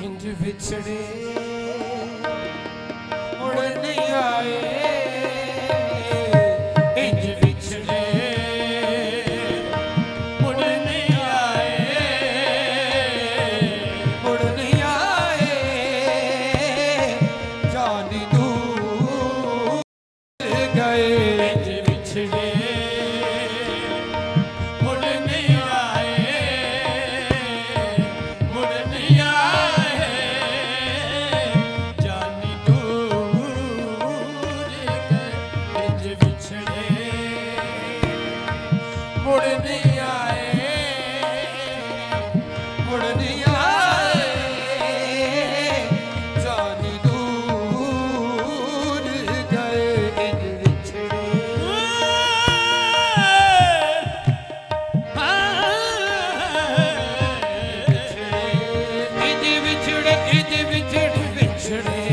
इंज बिछड़े मुड़ नहीं आए, इंज बिछड़े मुड़ नहीं आए, मुड़ नहीं आए, जानी दूर गए, इंज बिछड़े मुड़ नहीं आए, मुड़ नहीं आए, जानी दूर गए, इंज बिछड़े इंज बिछड़े, इंज बिछड़े बिछड़े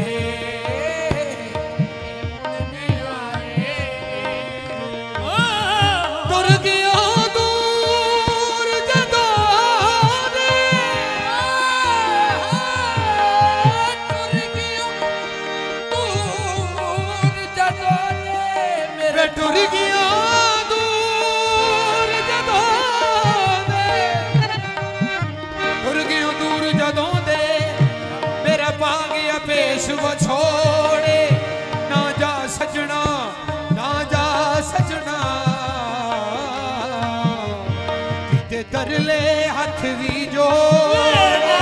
तुर गया टुर गया दूर जदों दे, टुर गया दूर जदों दे, मेरा पा गया पेश वो छोड़े, ना जा सजना, ना जा सजना, किते तरले हथ भी जोड़े,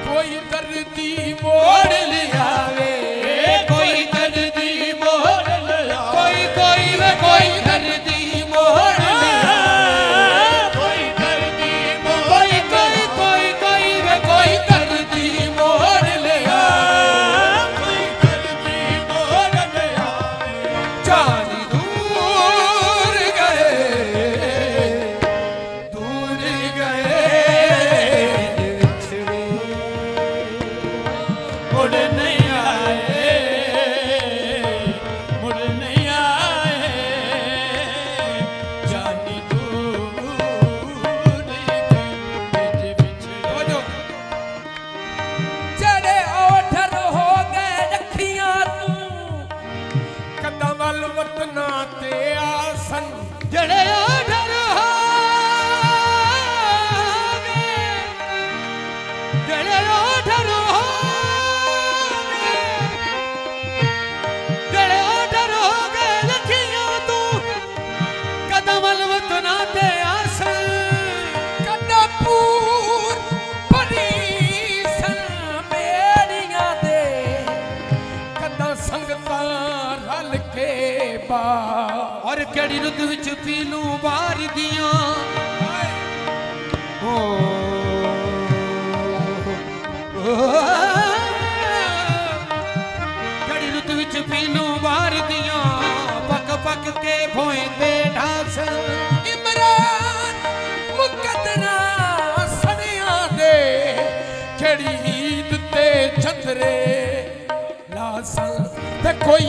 कोई दर्दी मोड़ लियावे, कोई दर्दी मोड़ लियावे, कोई कोई वे कोई दर्दी मोड़ लियावे, कोई दर्दी मोड़, कोई कोई कोई कोई वे कोई दर्दी मोड़ लियावे, कोई दर्दी मोड़ लियावे, जानी दूर गए, दूर गए, मुड़ नहीं आए, मुड़ नहीं आए, जानी दूर गए, बिछड़े जड़े ओठर हो गए रखियां तू, कदम वल वतना ते आसन, जड़े ओठर हो गए, जड़े ओठर हो और केड़ी रुत विच पीलू बार दियां, केड़ी रुत विच पीलू बार दियां, पक पक के भोंदे ढास, इमरान मुकद्दरा सड़ियां दे, केड़ी ईद ते चंदरे लासां ते कोई